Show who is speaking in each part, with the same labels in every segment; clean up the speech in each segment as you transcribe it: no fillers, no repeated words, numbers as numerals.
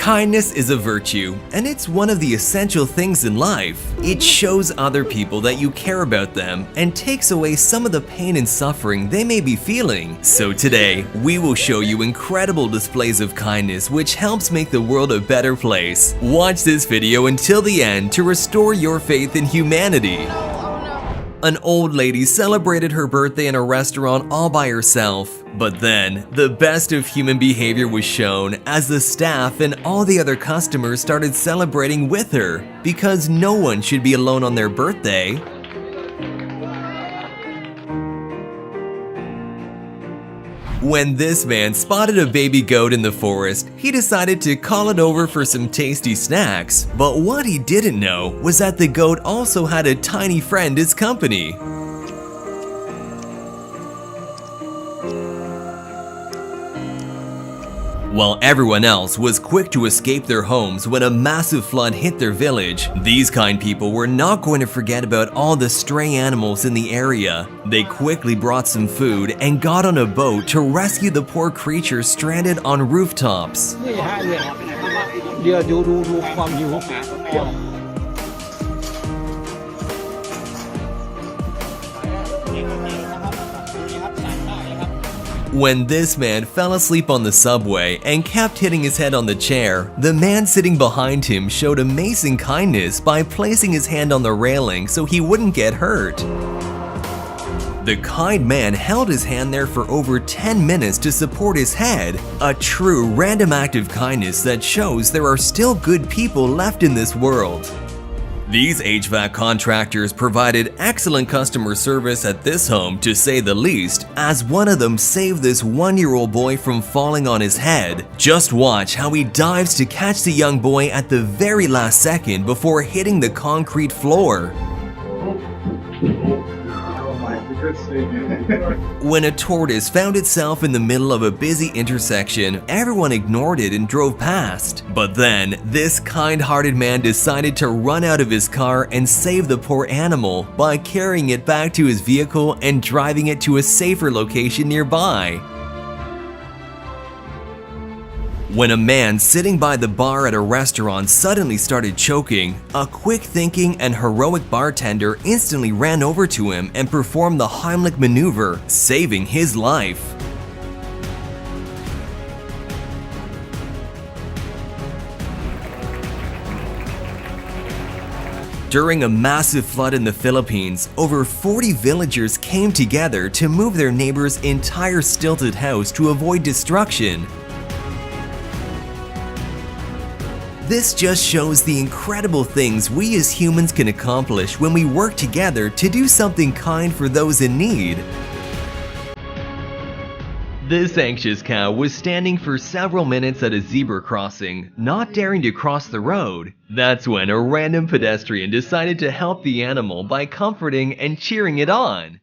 Speaker 1: Kindness is a virtue, and it's one of the essential things in life. It shows other people that you care about them and takes away some of the pain and suffering they may be feeling. So today, we will show you incredible displays of kindness which helps make the world a better place. Watch this video until the end to restore your faith in humanity. An old lady celebrated her birthday in a restaurant all by herself. But then, the best of human behavior was shown as the staff and all the other customers started celebrating with her, because no one should be alone on their birthday. When this man spotted a baby goat in the forest, he decided to call it over for some tasty snacks. But what he didn't know was that the goat also had a tiny friend as company. While everyone else was quick to escape their homes when a massive flood hit their village, these kind people were not going to forget about all the stray animals in the area. They quickly brought some food and got on a boat to rescue the poor creatures stranded on rooftops. When this man fell asleep on the subway and kept hitting his head on the chair, the man sitting behind him showed amazing kindness by placing his hand on the railing so he wouldn't get hurt. The kind man held his hand there for over 10 minutes to support his head, a true random act of kindness that shows there are still good people left in this world. These HVAC contractors provided excellent customer service at this home, to say the least, as one of them saved this 1-year-old boy from falling on his head. Just watch how he dives to catch the young boy at the very last second before hitting the concrete floor. When a tortoise found itself in the middle of a busy intersection, everyone ignored it and drove past. But then, this kind-hearted man decided to run out of his car and save the poor animal by carrying it back to his vehicle and driving it to a safer location nearby. When a man sitting by the bar at a restaurant suddenly started choking, a quick-thinking and heroic bartender instantly ran over to him and performed the Heimlich maneuver, saving his life. During a massive flood in the Philippines, over 40 villagers came together to move their neighbor's entire stilted house to avoid destruction. This just shows the incredible things we as humans can accomplish when we work together to do something kind for those in need. This anxious cow was standing for several minutes at a zebra crossing, not daring to cross the road. That's when a random pedestrian decided to help the animal by comforting and cheering it on.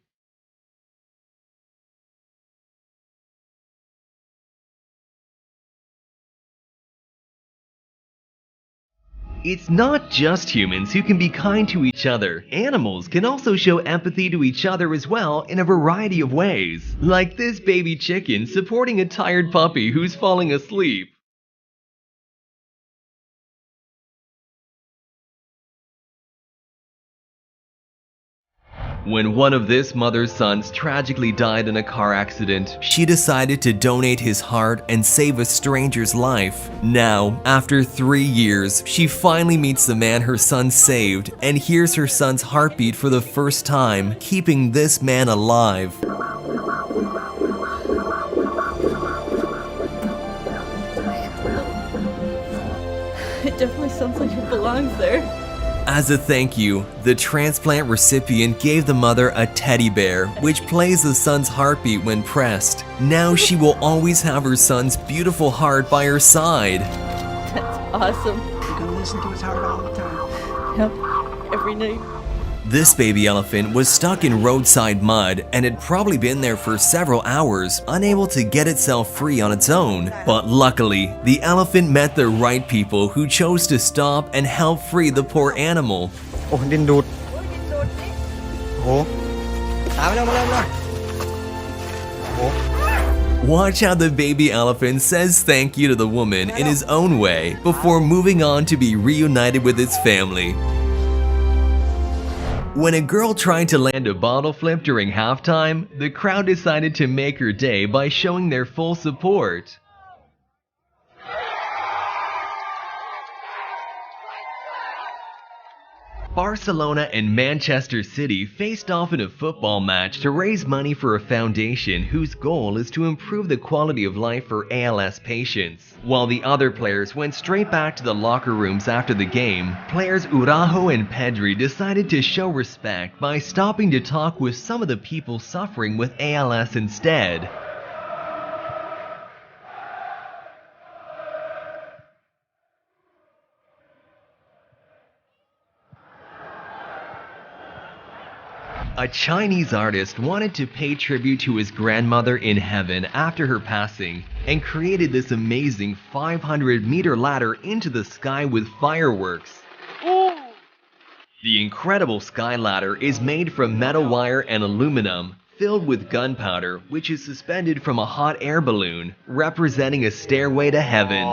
Speaker 1: It's not just humans who can be kind to each other. Animals can also show empathy to each other as well in a variety of ways. Like this baby chicken supporting a tired puppy who's falling asleep. When one of this mother's sons tragically died in a car accident, she decided to donate his heart and save a stranger's life. Now, after 3 years, she finally meets the man her son saved and hears her son's heartbeat for the first time, keeping this man alive.
Speaker 2: It definitely sounds like it belongs there.
Speaker 1: As a thank you, the transplant recipient gave the mother a teddy bear, which plays the son's heartbeat when pressed. Now she will always have her son's beautiful heart by her side.
Speaker 2: That's awesome.
Speaker 3: You're gonna listen to his heart all the time.
Speaker 2: Yep, every night.
Speaker 1: This baby elephant was stuck in roadside mud and had probably been there for several hours, unable to get itself free on its own. But luckily, the elephant met the right people who chose to stop and help free the poor animal.
Speaker 3: โอ้ดินดูดโอ้ตามไปเร็วมาเร็วมาโอ้
Speaker 1: Watch how the baby elephant says thank you to the woman in his own way before moving on to be reunited with its family. When a girl tried to land a bottle flip during halftime, the crowd decided to make her day by showing their full support. Barcelona and Manchester City faced off in a football match to raise money for a foundation whose goal is to improve the quality of life for ALS patients. While the other players went straight back to the locker rooms after the game, players Araujo and Pedri decided to show respect by stopping to talk with some of the people suffering with ALS instead. A Chinese artist wanted to pay tribute to his grandmother in heaven after her passing and created this amazing 500-meter ladder into the sky with fireworks. The incredible sky ladder is made from metal wire and aluminum, filled with gunpowder, which is suspended from a hot air balloon, representing a stairway to heaven.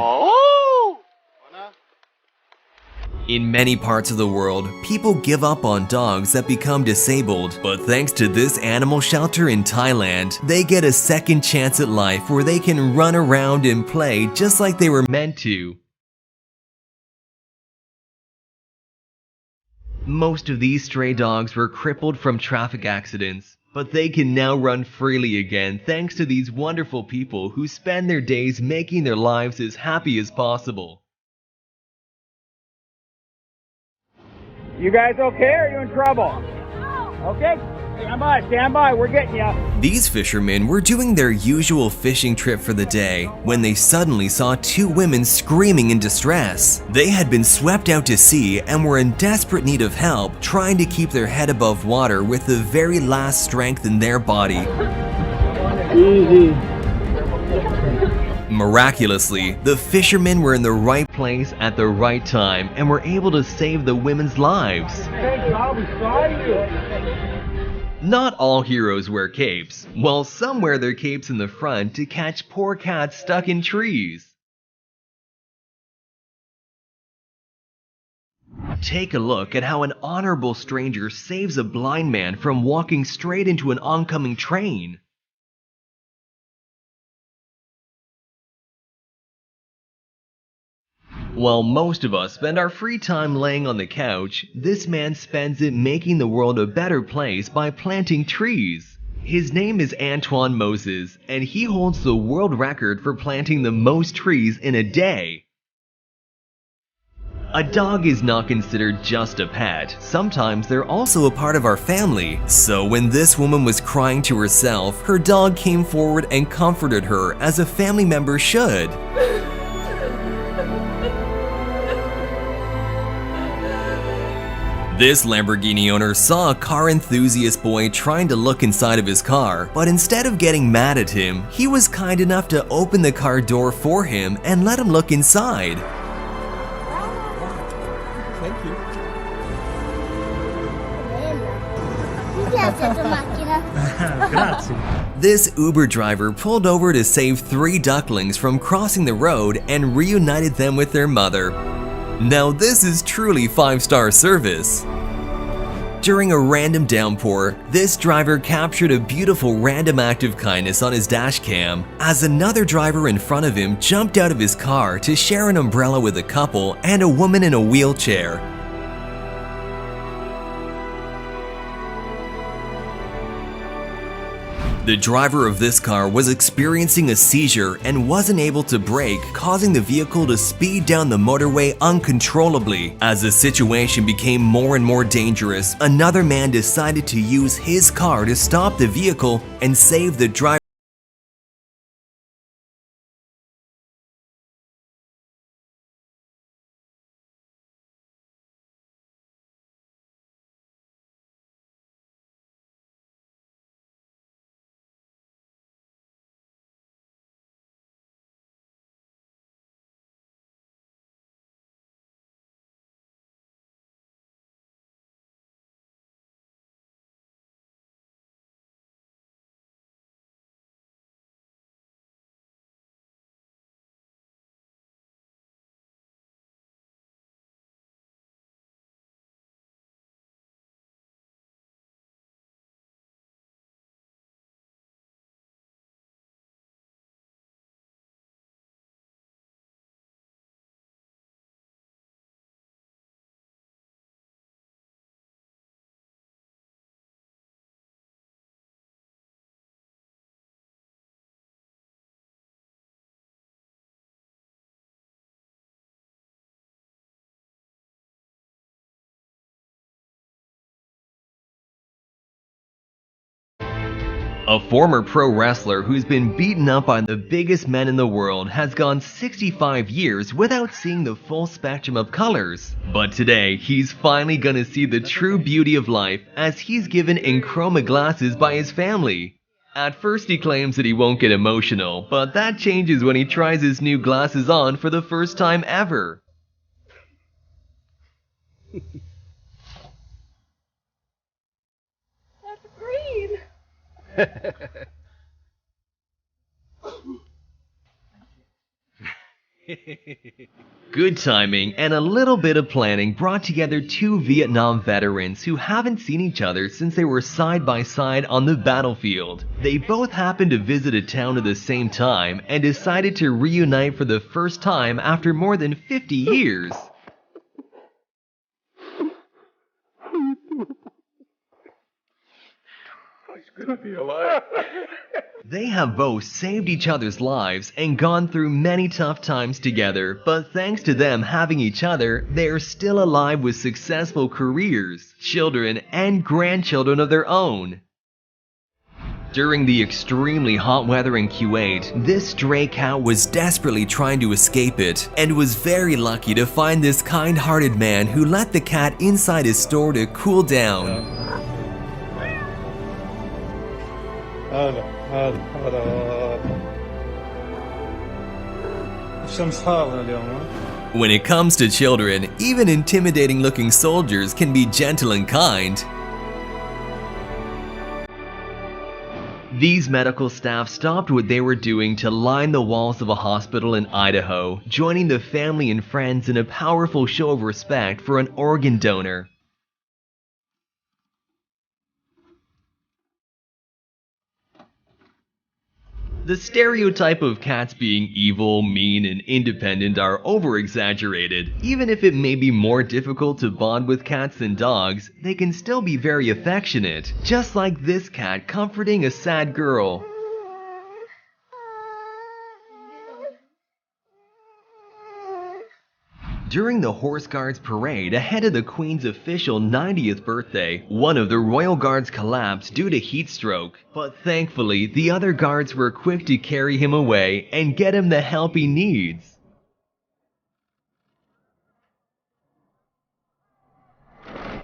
Speaker 1: In many parts of the world, people give up on dogs that become disabled, but thanks to this animal shelter in Thailand, they get a second chance at life where they can run around and play just like they were meant to. Most of these stray dogs were crippled from traffic accidents, but they can now run freely again thanks to these wonderful people who spend their days making their lives as happy as possible.
Speaker 4: You guys okay, or are you in trouble? Okay, stand by, we're getting you.
Speaker 1: These fishermen were doing their usual fishing trip for the day when they suddenly saw two women screaming in distress. They had been swept out to sea and were in desperate need of help, trying to keep their head above water with the very last strength in their body.
Speaker 4: Easy.
Speaker 1: Miraculously, the fishermen were in the right place at the right time and were able to save the women's lives.
Speaker 4: Thank God we saw you.
Speaker 1: Not all heroes wear capes, while some wear their capes in the front to catch poor cats stuck in trees. Take a look at how an honorable stranger saves a blind man from walking straight into an oncoming train. While most of us spend our free time laying on the couch, this man spends it making the world a better place by planting trees. His name is Antoine Moses, and he holds the world record for planting the most trees in a day. A dog is not considered just a pet. Sometimes they're also a part of our family. So when this woman was crying to herself, her dog came forward and comforted her as a family member should. This Lamborghini owner saw a car enthusiast boy trying to look inside of his car, but instead of getting mad at him, he was kind enough to open the car door for him and let him look inside.
Speaker 3: Thank you. Grazie.
Speaker 1: This Uber driver pulled over to save 3 ducklings from crossing the road and reunited them with their mother. Now this is truly 5-star service. During a random downpour, this driver captured a beautiful random act of kindness on his dash cam as another driver in front of him jumped out of his car to share an umbrella with a couple and a woman in a wheelchair. The driver of this car was experiencing a seizure and wasn't able to brake, causing the vehicle to speed down the motorway uncontrollably. As the situation became more and more dangerous, another man decided to use his car to stop the vehicle and save the driver. A former pro wrestler who's been beaten up by the biggest men in the world has gone 65 years without seeing the full spectrum of colors. But today, he's finally gonna see the true beauty of life as he's given Enchroma glasses by his family. At first he claims that he won't get emotional, but that changes when he tries his new glasses on for the first time ever.
Speaker 2: That's green.
Speaker 1: Good timing and a little bit of planning brought together two Vietnam veterans who haven't seen each other since they were side by side on the battlefield. They both happened to visit a town at the same time and decided to reunite for the first time after more than 50 years.
Speaker 5: He's gonna be alive.
Speaker 1: They have both saved each other's lives and gone through many tough times together, but thanks to them having each other, they are still alive with successful careers, children, and grandchildren of their own. During the extremely hot weather in Kuwait, this stray cat was desperately trying to escape it, and was very lucky to find this kind-hearted man who let the cat inside his store to cool down. When it comes to children, even intimidating-looking soldiers can be gentle and kind. These medical staff stopped what they were doing to line the walls of a hospital in Idaho, joining the family and friends in a powerful show of respect for an organ donor. The stereotype of cats being evil, mean, and independent are over-exaggerated. Even if it may be more difficult to bond with cats than dogs, they can still be very affectionate, just like this cat comforting a sad girl. During the Horse Guards parade ahead of the Queen's official 90th birthday, one of the Royal Guards collapsed due to heat stroke, but thankfully the other guards were quick to carry him away and get him the help he needs.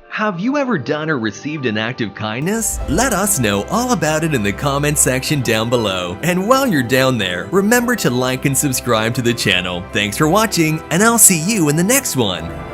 Speaker 1: Have you ever done or received an act of kindness? Let us know all about it in the comment section down below. And while you're down there, remember to like and subscribe to the channel. Thanks for watching, and I'll see you in the next one.